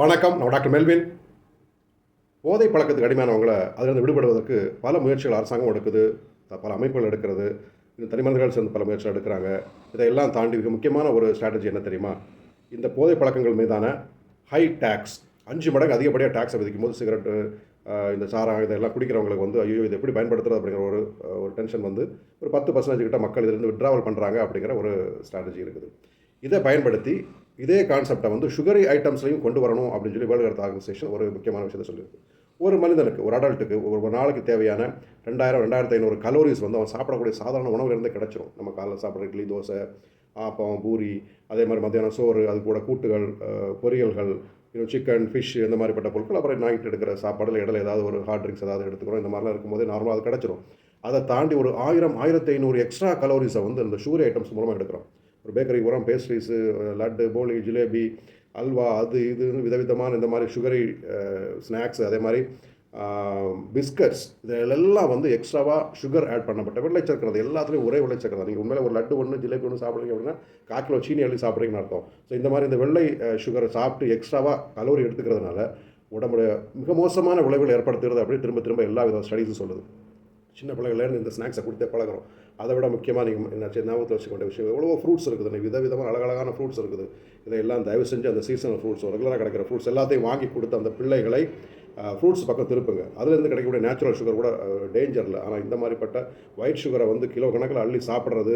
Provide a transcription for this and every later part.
வணக்கம். நான் doctor Melvin. போதை பழக்கத்துக்கு அடிமையானவங்கள அதிலிருந்து விடுபடுவதற்கு பல முயற்சிகள் அரசாங்கம் எடுக்குது, பல அமைப்புகள் எடுக்கிறது, இந்த தனிமனிதர்கள் சேர்ந்து பல முயற்சிகள் எடுக்கிறாங்க. இதையெல்லாம் தாண்டி மிக முக்கியமான ஒரு ஸ்ட்ராட்டஜி என்ன தெரியுமா? இந்த போதை பழக்கங்கள் மீதான ஹை டாக்ஸ் 5 மடங்கு அதிகப்படியாக டாக்ஸை விதிக்கும்போது சிகரெட்டு, இந்த சாராயம் இதெல்லாம் குடிக்கிறவங்களுக்கு வந்து ஐயோ இதை எப்படி பயன்படுத்துறது அப்படிங்கிற ஒரு டென்ஷன் வந்து ஒரு 10% கிட்ட மக்கள் இதிலிருந்து விட்ராவல் பண்ணுறாங்க அப்படிங்கிற ஒரு ஸ்ட்ராட்டஜி இருக்குது. இதை பயன்படுத்தி இதே கான்செப்டை வந்து சுகரி ஐட்டம்ஸ்லையும் கொண்டு வரணும் அப்படின்னு சொல்லி வேர்ல்டு ஹெல்த் ஆர்கனைசேஷன் ஒரு முக்கியமான விஷயத்தை சொல்லியிருக்கு. ஒரு மனிதனுக்கு, ஒரு அடல்ட்டுக்கு ஒரு நாளைக்கு தேவையான 2000 2500 கலோரிஸ் வந்து அவன் சாப்பிடக்கூடிய சாதாரண உணவுலேருந்து கிடச்சிரும். நம்ம காலைல சாப்பிட்ற இட்லி, தோசை, ஆப்பம், பூரி, அதே மாதிரி மத்தியானம் சோறு, அது கூட கூட்டுகள், பொரியல்கள், சிக்கன், ஃபிஷ் இந்த மாதிரிப்பட்ட பொருட்கள், அப்புறம் நைட் எடுக்கிற சாப்பாடுல இடையில ஏதாவது ஒரு ஹாட் ட்ரிங்க்ஸ் ஏதாவது எடுத்துக்கிறோம். இந்த மாதிரிலாம் இருக்கும்போதே நார்மலாக அது கிடச்சிரும். அதை தாண்டி ஒரு 1000 1500 எக்ஸ்ட்ரா கலோரிஸை வந்து இந்த சுகரி ஐட்டம்ஸ் மூலமாக எடுக்கிறோம். ஒரு பேக்கரி பூரா பேஸ்ட்ரீஸு, லட்டு, போலி, ஜிலேபி, அல்வா, அது இதுன்னு விதவிதமான இந்த மாதிரி சுகரி ஸ்நாக்ஸ், அதே மாதிரி பிஸ்கட்ஸ், இதெல்லாம் வந்து எக்ஸ்ட்ராவாக சுகர் ஆட் பண்ணப்பட்ட வெள்ளை சக்கரை, எல்லாத்துலேயும் ஒரே வெள்ளை சக்கரை. நீங்கள் உண்மையிலே ஒரு லட்டு ஒன்று, ஜிலேபி ஒன்று சாப்பிட்றீங்க அப்படின்னா 1/4 கிலோ சீனி அள்ளி சாப்பிட்றீங்கன்னு அர்த்தம். ஸோ இந்த மாதிரி இந்த வெள்ளை சுகரை சாப்பிட்டு எக்ஸ்ட்ராவாக கலோரி எடுத்துக்கிறதுனால உடம்புடைய மிக மோசமான விளைவுகள் ஏற்படுத்துகிறது அப்படின்னு திரும்ப திரும்ப எல்லா வித ஸ்டடீஸும் சொல்லுது. சின்ன பிள்ளைகள்லேருந்து இந்த ஸ்நாக்ஸை கொடுத்தே பழகிறோம். அதை விட முக்கியமாக நீங்கள் என்ன ஞாபகத்தில் வச்சுக்க வேண்டிய விஷயம், எவ்வளோ ஃப்ரூட்ஸ் இருக்குது, விதவிதமான அழகழகான ஃப்ரூட்ஸ் இருக்குது. இதையெல்லாம் தயவு செஞ்சு அந்த சீசனல் ஃப்ரூட்ஸ், ரெகுலராக கிடைக்கிற ஃப்ரூட்ஸ் எல்லாத்தையும் வாங்கி கொடுத்து அந்த பிள்ளைகளை ஃப்ரூட்ஸ் பக்கம் திருப்புங்க. அதுலேருந்து கிடைக்கக்கூடிய நேச்சுரல் சுகர் கூட டேஞ்சர் இல்லை. ஆனால் இந்த மாதிரிப்பட்ட ஒயிட் சுகரை வந்து கிலோ கணக்கில் அள்ளி சாப்பிட்றது,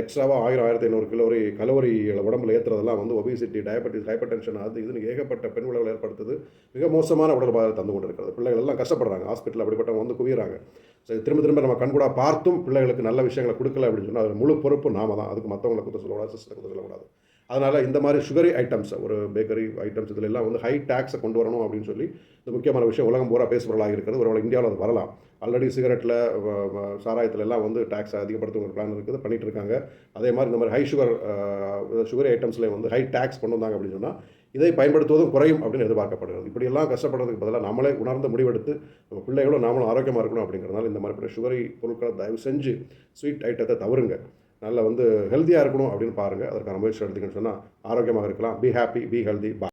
எக்ஸ்ட்ராவாக 1000 1500 கலோரிகளை உடம்புல ஏற்றுறதெல்லாம் வந்து ஒபிசிட்டி, டயபெட்டிஸ், ஹைப்பர் டென்ஷன், அது இதுன்னு ஏகப்பட்ட பெண் விளைவுகள் ஏற்படுத்துது. மிக மோசமான உடல் பாதை தந்து கொண்டு இருக்கிறது. பிள்ளைகள் எல்லாம் கஷ்டப்படுறாங்க, ஹாஸ்பிட்டலில் அப்படிப்பட்டவங்க வந்து குவிகிறாங்க. ஸோ திரும்ப திரும்ப நம்ம கண்கூட பார்த்தும் பிள்ளைகளுக்கு நல்ல விஷயங்களை கொடுக்கல அப்படின்னு சொன்னால் அது முழு பொறுப்பு நாம தான். அதுக்கு மற்றவங்களை குற்றம் சொல்லக்கூடாது, சிஸ்டத்தை குற்றம் சொல்லக்கூடாது. அதனால் இந்த மாதிரி சுகரி ஐட்டம்ஸ், ஒரு பேக்கரி ஐட்டம்ஸ் இதில் எல்லாம் வந்து ஹை டேக்ஸை கொண்டு வரணும் அப்படின்னு சொல்லி இந்த முக்கியமான விஷயம் உலகம் பூரா பேசுபொருளாக இருக்கிறது. ஒருவேளை இந்தியாவில் அது வரலாம். ஆல்ரெடி சிகரெட்டில், சாராயத்தில் எல்லாம் வந்து டேக்ஸை அதிகப்படுத்தும் ஒரு பிளான் இருக்குது, பண்ணிகிட்டு இருக்காங்க. அதே மாதிரி இந்த மாதிரி ஹை சுகரி ஐட்டம்ஸ்லேயும் வந்து ஹை டேக்ஸ் கொண்டு வந்தாங்க அப்படின்னு சொன்னால் இதை பயன்படுத்துவதும் குறையும் அப்படின்னு எதிர்பார்க்கப்படுகிறது. இப்படியெல்லாம் கஷ்டப்படுறதுக்கு பதிலாக நம்மளே உணர்ந்த முடிவெடுத்து நம்ம பிள்ளைகளும் நாமளும் ஆரோக்கியமாக இருக்கணும் அப்படிங்கிறதுனால இந்த மாதிரிப்பட்ட சுகரி பொருட்களை தயவு செஞ்சு ஸ்வீட் ஐட்டத்தை தவறுங்க. நல்லா வந்து ஹெல்த்தியாக இருக்கணும் அப்படின்னு பாருங்கள். அதற்கான முயற்சி எடுத்தீங்கன்னு சொன்னால் ஆரோக்கியமாக இருக்கலாம். Be happy, B healthy.